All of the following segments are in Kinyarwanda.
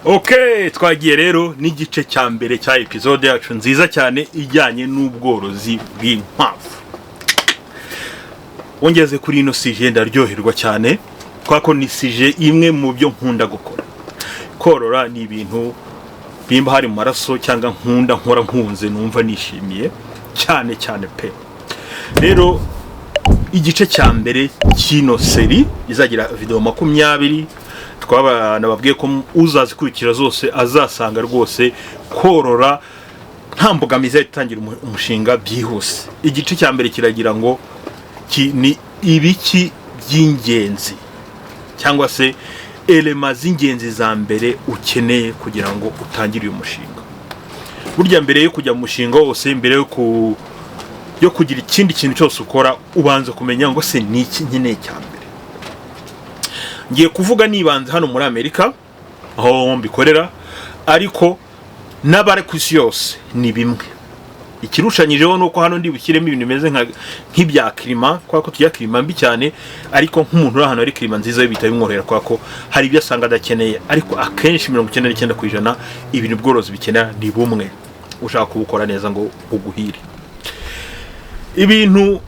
Okay, twagiye rero n'igice cya mbere cya episode yacu nziza cyane ijyanye n'ubworozi bw'inkwavu. Wongeze kuri ino sije ndaryoherwa cyane kwako ni sije imwe mu byo nkunda gukora. Korora ni ibintu bimba hari mu maraso cyangwa nkora nkunze numva nishimiye cyane cyane pe. Rero igice cya mbere kino seri izagira video 20 twabana babwiye ko uzazikurikira zose azasanga rwose korora nta mbogamizi itangira umushinga byihuse. Igice cya mbere kiragira ngo ni ibiki by'ingenzi cyangwa se elema z'ingenzi za mbere ukeneye kugira ngo utangire uyu mushinga. Burya mbere yo kujya mu mushinga wose, mbere yo kugira ikindi kintu cyose ukora, ubanza kumenya ngo se ni iki nkeneye cya mbere. Ngiye kuvuga nibanze hano muri Amerika aho mbikorera, ariko n'abari ku isi yose ni bimwe. Ikirushanyijeho nuko hano ndi bushyiremo ibintu bimeze nk'ibya klima, kwa ko tujya klima mbi cyane, ariko nk'umuntu uri hano ari klima nziza bita bimworohera kwa ko hari ibyo asanga adakeneye, ariko akenshi 99% ibintu bworozi bikenera ni bumwe. Ushaka kubukora neza ngo uguhire. Ibintu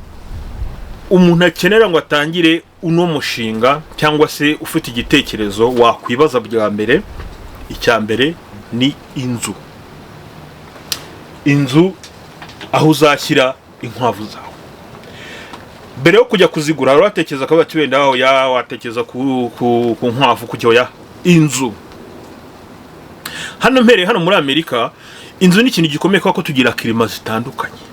umuntu akenera ngo atangire uno mushinga cyangwa se ufite igitekerezo wakwibaza bwa mbere, icya mbere ni inzu aho uzashyira inkwavu zawe. Mbere yo kujya kuzigura uratekereza ko bati wenda aho watekereza ku nkwavu kujya ya inzu. Hano muri Amerika inzu ni ikintu gikomeye ko tugira klima zitandukanye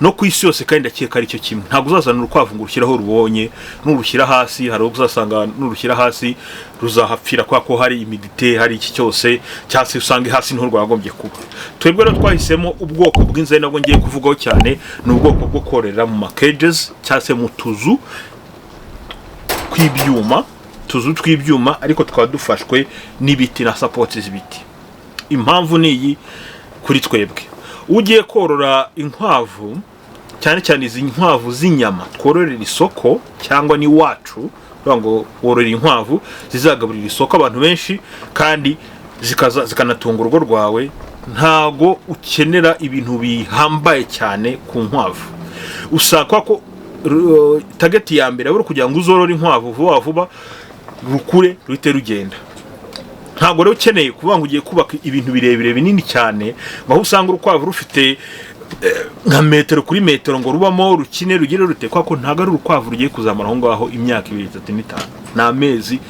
no ku isi yose, kandi ndakeka ari cyo kimwe. Ntabwo uzazana urukwavu ngo urushyiraho rubonye n'urushyira hasi, hari uzasanga n'urushyira hasi ruzahapfira kwa ko hari imidite, hari iki cyose cyase usange hasi nto rwagombye kuba. Twebwe rero twahisemo ubwoko bw'inzu nabwo ngiye kuvugaho cyane, ni ubwoko bwo korera mu cages cyase mu tuzu tw'ibyuma, ariko tukaba dufashwe n'ibiti na support z'ibiti. Impamvu ni iyi kuri twebwe. Ugiye korora inkwavu, cyane cyane izi nkwavu z'inyama twororera isoko cyangwa ni wacu, ngo wororera inkwavu zizagaburira isoko abantu benshi kandi zikanatunga urugo rwawe, ntago ukenera ibintu bihambaye cyane ku nkwavu. Usaka ko target ya mbere ari kugira ngo uzorore inkwavu vuba rukure ruhite rugenda. Ntabwo rero ukeneye kuvuga ngo ugiye kubaka ibintu birebire binini cyane, aho usanga urukwavu rufite nka metero kuri metero ngo rubamo rukine rugire rutekwa ko ntago ari urukwavu rugiye kuzamara aho ngaho imyaka 2, 3, 5 n'amezi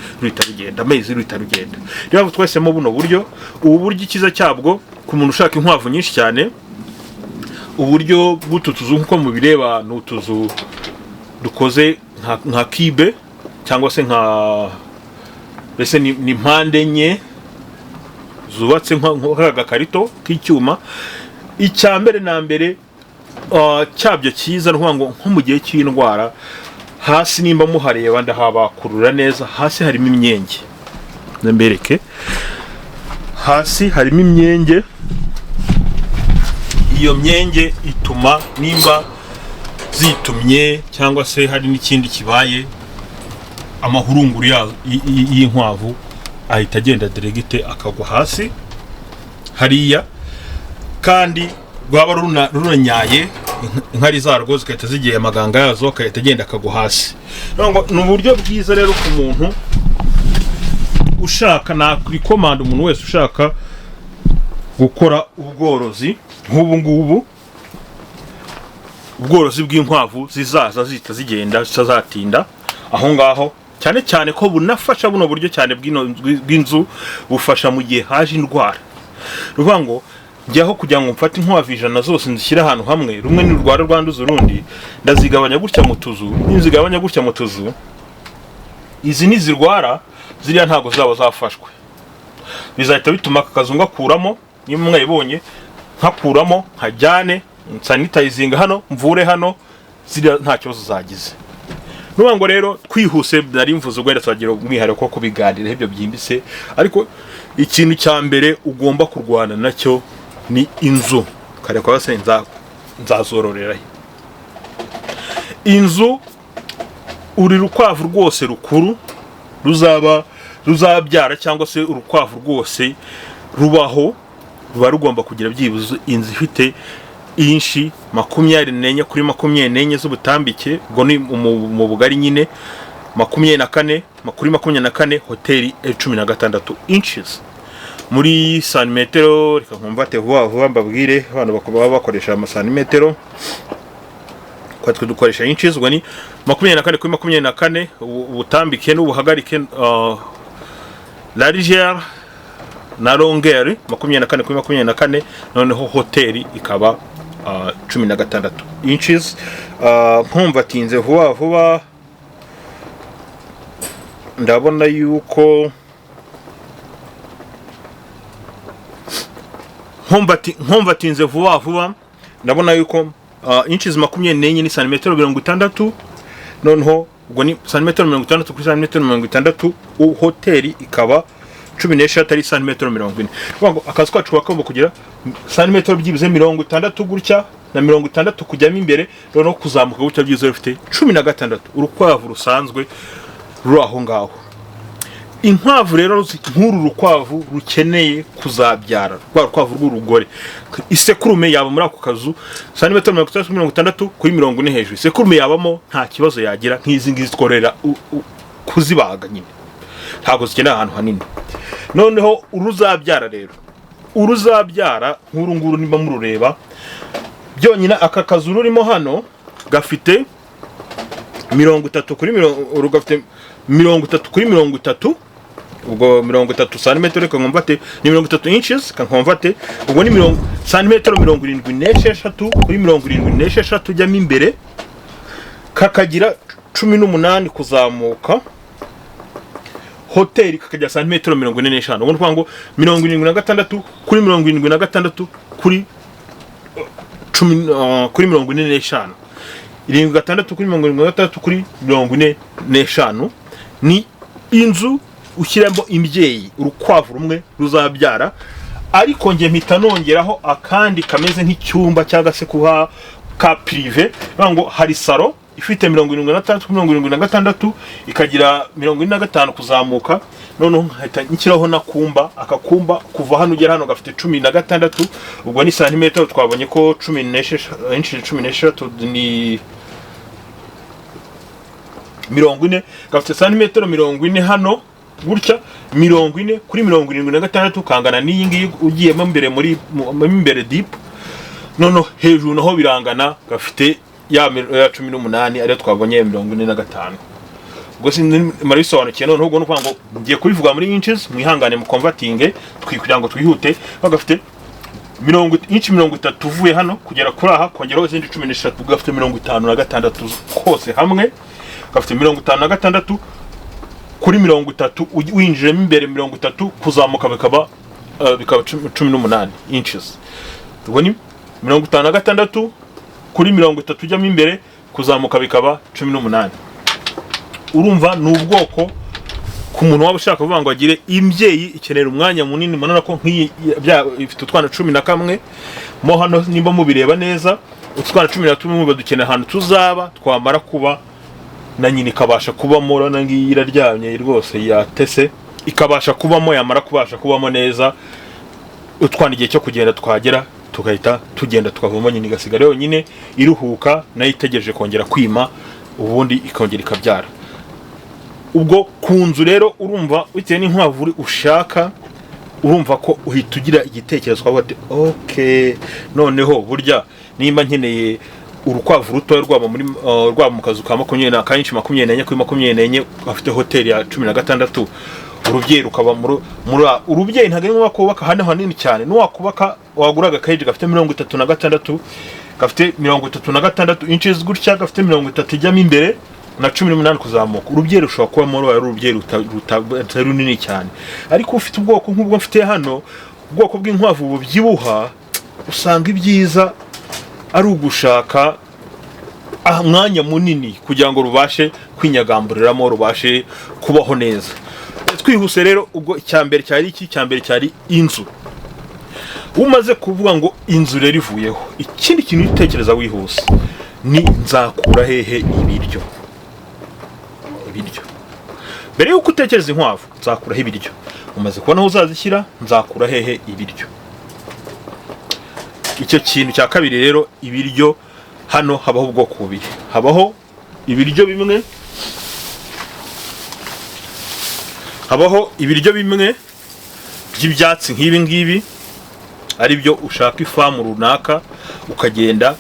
ruhita rugenda. Rero twesemo buno buryo, ubu buryo ikiza cyabwo ku muntu ushaka inkwavu nyinshi cyane, uburyo bw'utuzu nkuko mubireba ni utuzu dukoze nka kibe cyangwa se bese ni mpande enye zubatse nk'agakarito k'icyuma. Icya mbere na mbere cyabyo cyiza nkuvuga ngo nko mu gihe cy'indwara, hasi nimba muhareba ndahabakurura neza, hasi harimo imyenge. Nambereke hasi harimo imyenge. Iyo myenge ituma nimba zitumye cyangwa se hari n'ikindi kibaye, amahurunguru y'inkwavu ahita agenda diregite akagwa hasi hariya, kandi rwaba runanyaye inkari zarwo zikahita zigiye amaganga yazo akahita agenda akagwa hasi. Ni uburyo bwiza rero ku muntu ushaka, na recommend umuntu wese ushaka gukora ubworozi nk'ubu ngubu, ubworozi bw'inkwavu zizaza zita zigenda zitazatinda aho ngaho, cyane cyane ko bunafasha buno buryo cyane bw'inzu bufasha mu gihe haje indwara. Ruvuga ngo njyaho kugira ngo mfate inkwavu 100 zose nzishyira ahantu hamwe, rumwe ni urwara rwanduza urundi, ndazigabanya gutya mu tuzu, izi nizirwara ziriya ntago zaba zafashwe, bizahita bituma akazunga kuramo. Niba mwayibonye nkakuramo nkajyane sanitizinga hano, mvure hano, ziriya nta kibazo zagize. Nuvuga ngo rero twihuse nari mvuze ubwo twagira umwiharo ko kubiganira ibyo byimbise, ariko ikintu cya mbere ugomba kurwana nacyo ni inzu. Kare kwa se nzazororera inzu. Uri rukwavu rwose rukuru ruzaba ruzabyara cyangwa se urukwavu rwose rubaho ruba rugomba kugira byibuze inzu ifite inshi 24 kuri 24 z'ubutambike, ubwo ni mu bugari nyine 24 kuri 24, hoteli 16 inches. Muri santimetero reka nkumvate vuba mbabwire abantu bakaba bakoresha amasantimetero, kwa twe dukoresha inches, ubwo ni 24 kuri 24 ubutambike n'ubuhagarike, largeur na longueur 24 kuri 24, noneho hoteli ikaba 16 inches. Nkumva tinze vuba ndabona yuko nkumva tinze vuba ndabona yuko inches 24 ni santimetero 60, noneho ubwo ni santimetero 60 kuri santimetero 60, hoteli ikaba 16 ari santimetero 40. Ngo akazi kwacu kakagomba kugira santimetero byibuze 60 gutya na 60 kujyamo imbere, noneho kuzamuka gutya byibuze rufite 16, urukwavu rusanzwe ruri aho ngaho. Inkwavu rero nk'uru rukwavu rukeneye kuzabyara, rwa rukwavu rw'urugore, isekurume yaba muri ako kazu santimetero 60 kuri 40 hejuru, isekurume yabamo nta kibazo yagira nk'izi ngizi tworera kuzibaga nyine, ntabwo zikeneye ahantu hanini. Noneho uruzabyara rero, uruzabyara nk'uru nguru nimba murureba byonyine, aka kazu rurimo hano gafite 30 kuri 30, gafite 30 kuri 30, ubwo 30 santimetero reka nkumvate ni 30 inches kankumvate, ubwo ni santimetero 76 kuri 76 ujyamo imbere, kakagira 18 kuzamuka, hoteli kakagira santimetero 45, ubwo nvuga ngo 76 kuri 76 kuri 10 kuri 45, 76 kuri 76 kuri 45 ni inzu ushyiramo imbyeyi, urukwavu rumwe ruzabyara. Ariko nge mpita nongeraho akandi kameze nk'icyumba cyangwa se kuha ka prive, ngo hari salo ifite 76 kuri 76, ikagira 45 kuzamuka, noneho hahita nkiraho na kumba, akakumba kuva hano ugera hano gafite 16, ubwo ni santimetero twabonye ko 16 ni 40, gafite santimetero 40 hano gutya, 40 kuri 76 kangana n'iyi ngiyi ugiyemo imbere muri imbere deep, noneho hejuru naho birangana, gafite ya 18 ariyo twabonye 45. Ubwo marisobanukiye, noneho ubwo nuko ngo ngiye kubivuga muri inches, mwihangane mu converting kugira ngo twihute. Bagafite 30 uvuye hano kugera kuri aha, kongeraho izindi 16, gafite 56 kose hamwe, gafite 56 kuri 30 winjiremo imbere 30 kuzamuka bikaba 18 inches. Ubwo ni 56 kuri 30 ujyamo imbere kuzamuka bikaba 18. Urumva ni ubwoko ku muntu waba ushaka kuvuga ngo agire imbyeyi ikenera umwanya munini, manana ko nk'iyi ifite utwana 11 mo hano nimba mubireba neza, utwana 11 badukenera ahantu tuzaba twamara kuba na nyine ikabasha kubamo, rana ngiyi iraryamye rwose yatese, ikabasha kubamo, yamara kubasha kubamo neza, utwana igihe cyo kugenda twagera tugahita tugenda tukavamo, nyine igasigara yonyine iruhuka, nayo itegereje kongera kwima, ubundi ikongera ikabyara. Ubwo ku nzu rero urumva bitewe n'inkwavu ushaka, urumva ko uhita ugira igitekerezo kwa bati okay, noneho burya nimba nkeneye urukwavu rutoya rwaba mu kazu ka 24 kuri 24 afite hoteli ya 16, urubyeyi rukaba muri urubyeyi ntago wakubaka hano hanini cyane, no wakubaka waguraga cage gafite 36, gafite 36 inches gutya, gafite 30 ijyamo imbere na 18 kuzamuka. Urubyeyi rushobora kuba muri urubyeyi rutari runini cyane, ariko ufite ubwoko nk'ubwo mfite hano, ubwoko bw'inkwavu bubyibuha, usanga ibyiza ari ugushaka mwanya munini kugira ngo rubashe kwinyagamburiramo, rubashe kubaho neza. Twihuse rero, ubwo icyambere cyari iki? Icyambere cyari inzu. Umaze kuvuga ngo inzu rero ivuyeho, ikindi kintu utekereza wihuse ni nzakura hehe ibiryo. mbere yuko utekereza inkwavu nzakuraho ibiryo, umaze kubona aho uzazishyira nzakura hehe ibiryo. Icyo kintu cya kabiri rero, ibiryo hano habaho ubwoko bubiri, habaho ibiryo bimwe, by'ibyatsi nk'ibi ngibi, ari byo ushaka ifamu runaka ukagenda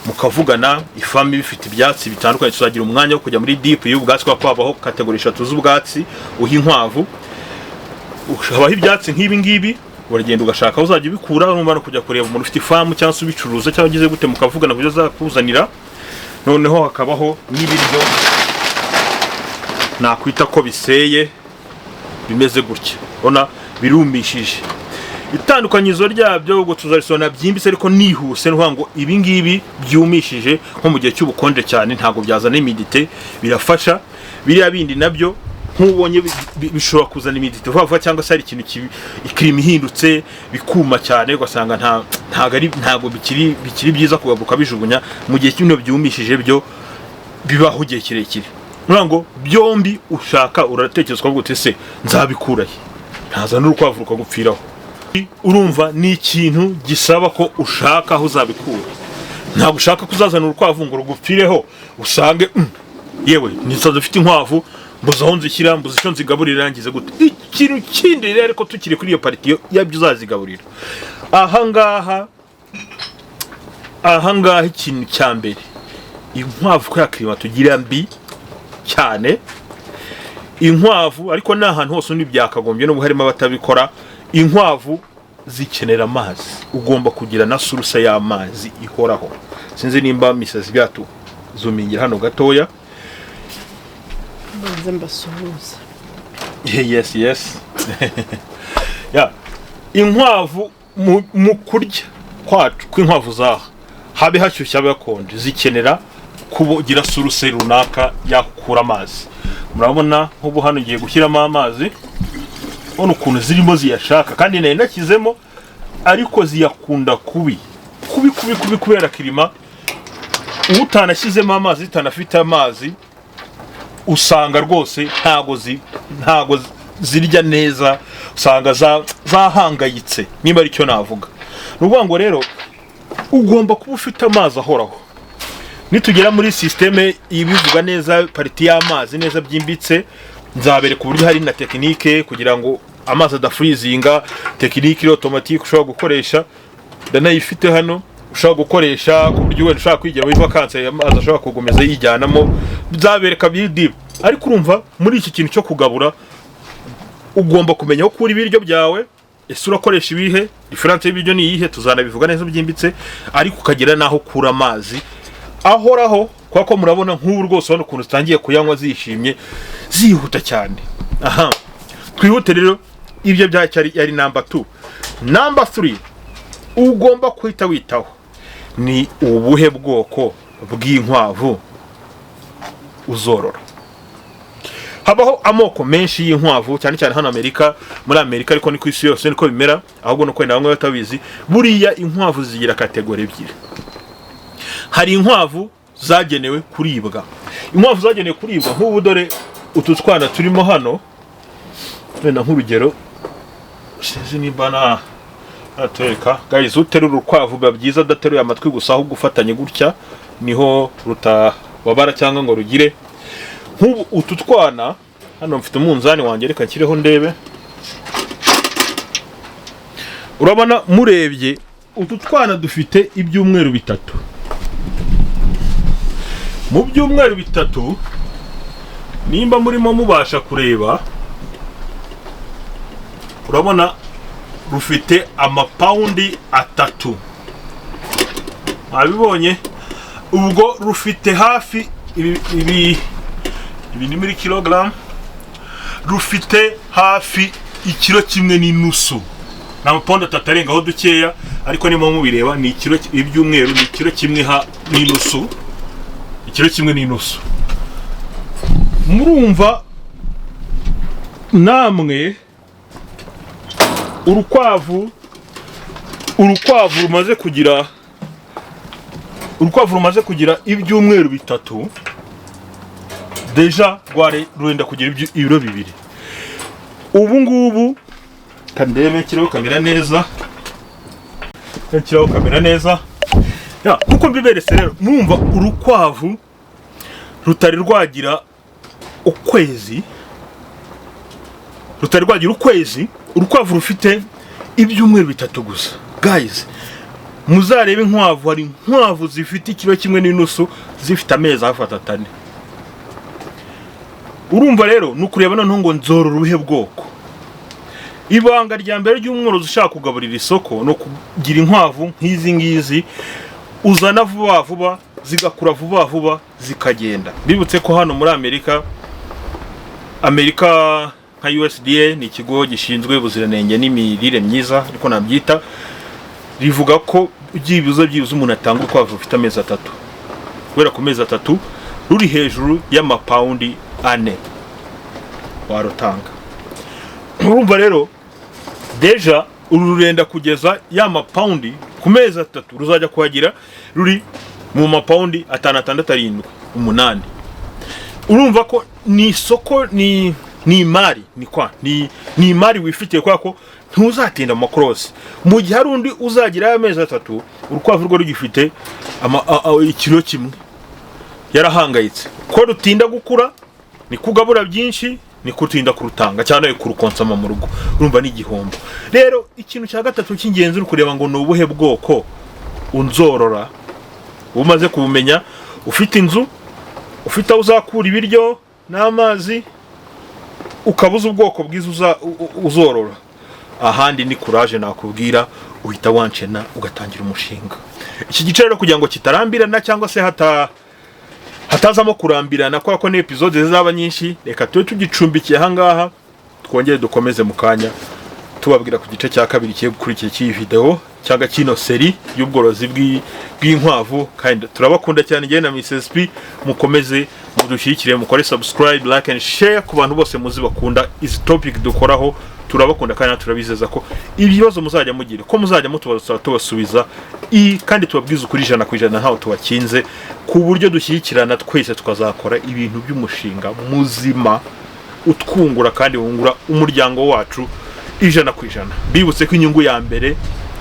mukavugana, ifamu bifite ibyatsi bitandukanye, tuzagira umwanya wo kujya muri deep y'ubwatsi, kuko habaho kategori 3 z'ubwatsi uha inkwavu. Habaho ibyatsi nk'ibi ngibi, uragenda ugashaka aho uzajya ubikura, urumva no kujya kureba umuntu ufite ifamu cyangwa se ubicuruza cyangwa ugize gute, mukavugana kuburyo azakuzanira. Noneho hakabaho n'ibiryo nakwita ko biseye, bimeze gutya, ubona birumishije. Itandukanyizo ryabyo ubwo tuzarisona byimbitse ariko nihuse, no ngo ibi ngibi byumishije nko mu gihe cy'ubukonje cyane ntago byazana imidite, birafasha. Biriya bindi nabyo nk'ubonye bishobora kuzana imidite vuba cyangwa se ari ikintu ikirimo ihindutse bikuma cyane, ugasanga ntago bikiri byiza kugabuka bijugunya. Mu gihe cy'ibintu byumishije byo bibaho igihe kirekire. Ngo byombi ushaka uratekereza ko gute se nzabikurahe, ntazana urukwavu rukagupfiraho. Urumva ni ikintu gisaba ko ushaka aho uzabikura, ntabwo ushaka kuzazana urukwavu ngo rugupfireho usange yewe nisaza ufite inkwavu mbuze aho nzishyira, mbuze icyo nzigaburira, yangize gute. Ikintu kindi rero ariko tukiri kuri iyo pariti yabyo uzazigaburira, ahangaha ikintu cya mbere, inkwavu ko yakirima tugira mbi cyane. Inkwavu ariko ni ahantu hose undi byakagombye, n'ubwo harimo abatabikora. Inkwavu zikenera amazi, ugomba kugira na source y'amazi ihoraho. Sinzi nimba misazi byatu zumingira hano gatoya. Banze mbasuhuza. Yes ya inkwavu mu kurya kwacu kw'inkwavu zaha habe hashyushya abakonje, zikenera kugira source runaka yakura amazi. Murabona nk'ubu hano ngiye gushyiramo amazi, ono ukuntu zirimo ziyashaka, kandi nayo nakizemo, ariko ziyakunda kubi kubera kirima. Utanashyizemo amazi, zitanafite amazi, usanga rwose ntago zirya neza, usanga zahangayitse, niba ari cyo navuga. Nuvuga ngo rero ugomba kuba ufite amazi ahoraho. Nitugera muri systeme ibivuga neza pariti y'amazi neza byimbitse, nzabereka uburyo hari na tekinike kugira ngo amazi adafreezinga, tekinike automatique ushobora gukoresha. Ndanayifite hano ushobora gukoresha ku buryo wenda ushaka kwigira muri vacances amazi ashobora kugomeza yijyanamo, byabereka bidi. Ariko urumva muri iki kintu cyo kugabura ugomba kumenya aho kuri ibiryo byawe, ese urakoresha ibihe, difference y'ibiryo ni iyihe, tuzanabivuga neza byimbitse. Ariko ukagira naho kura amazi ahoraho, kwako murabona nk'ubu rwose hano ukuntu zitangiye kuyanywa zishimye, zihuta cyane. Twihute rero, ibyo byacyari yari number 2. Number 3 ugomba kwita witaho ni ubuhe bwoko bw'inkwavu uzorora. Habaho amoko menshi y'inkwavu, cyane cyane hano muri Amerika ariko ni ku isi yose niko bimera, ahubwo no kwenda bamwe batabizi. Buriya inkwavu zigira kategori ebyiri. Hari inkwavu zagenewe kuribwa. Inkwavu zagenewe kuribwa nk'ubu dore utu twana turimo hano, wenda nk'urugero sinzi niba natwereka. Guys, uterura urukwavu biba byiza adateruye amatwi gusa, ahubwo ufatanye gutya niho rutababara cyangwa ngo rugire. Nk'ubu utu twana hano mfite umunzani wanjye, reka nshyireho ndebe. Urabona murebye utu twana dufite ibyumweru 3. Mu byumweru 3 nimba murimo mubasha kureba, urabona rufite amapaundi 3. Abibonye ubwo rufite hafi ibi ni muri kilogram, rufite hafi ikiro kimwe n'inusu. Na amapaundi 3 arengaho dukeya, ariko nimo mubireba ni ikiro ibyumweru ni ikiro kimwe n'inusu. Ikiro kimwe n'inusu. Murumva namwe urukwavu rumaze kugira ibyumweru 3 deja rwenda kugira ibiro 2. Ubu ngubu kandeme kiriho kamera neza ya kuko mbiberese rero mwumva urukwavu rutari rwagira ukwezi urukwavu rufite ibyumweru 3 gusa. Guys, muzarebe inkwavu, hari inkwavu zifite ikiro kimwe n'inusu zifite amezi hafi 3. Urumva rero nukureba noneho ngo nzorora uruhe bwoko. Ibanga rya mbere ry'umworozi ushaka kugaburira isoko no kugira inkwavu nk'izi ngizi, uzana vuba zigakura vuba zikagenda. Bibutse ko hano muri Amerika nka USDA ni ikigo gishinzwe ubuziranenge n'imirire myiza ariko nabyita, rivuga ko byibuze umuntu atanga ukwavu ufite amezi 3. Kubera ku mezi 3 ruri hejuru y'amapaundi 4 warutanga. Urumva rero deja ururenda kugeza y'amapaundi ku mezi 3 ruzajya kuhagira ruri mu mapaundi 5, 8. Urumva ko ni isoko, ni imari, ni imari wifitiye kwa ko ntuzatinda mu cross. Mu gihe hari undi uzagira amezi 3 urukwavu rwo rugifite ikiro kimwe, yarahangayitse ko rutinda gukura, ni kugabura byinshi, ni kutinda kurutanga cyane kurukonsama mu rugo. Urumva ni igihombo. Rero ikintu cya gatatu cy'ingenzi uri kureba ngo nubuhe bwoko unzorora. Umaze kubumenya, ufite inzu, ufite aho uzakura ibiryo n'amazi, ukabuza ubwoko bwiza uzorora, ahandi ni courage nakubwira, uhita wancena ugatangira umushinga. Iki gice rero kugira ngo kitarambirana cyangwa se hatazamo kurambirana kwa ko ne episode zizaba nyinshi, reka tugicumbikiye aha ngaha, twongere dukomeze mu kanya tubabwira ku gice cya kabiri kiye gukurikira iki video cyangwa kino seri y'ubworozi bw'inkwavu. Kandi turabakunda cyane ngiye na Mrs P, mukomeze mudushyikire, mukore subscribe, like and share ku bantu bose muzi bakunda izi topic dukoraho. Turabakunda kandi turabizeza ko ibibazo muzajya mugira ko muzajya mutubaza tubasubiza, kandi tubabwiza ukuri 100% ntaho tubakinze, ku buryo dushyikirana twese tukazakora ibintu by'umushinga muzima utwungura kandi wungura umuryango wacu 100%. Bibutse ko inyungu ya mbere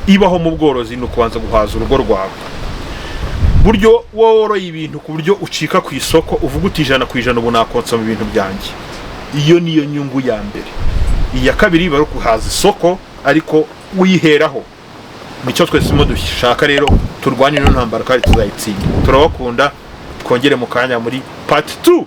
ibaho mu bworozi no kubanza guhaza urugo rwawe. Buryo woroye ibintu ku buryo ucika ku isoko uvuga uti 100% ubu nakonsoma ibintu byanjye, iyo niyo nyungu ya mbere. Iya kabiri bari kuhaza isoko ariko uyiheraho. Nicyo twese dushaka rero, turwanye no ntambara kandi tuzayitsinda. Turabakunda, twongere mu kanya muri part 2.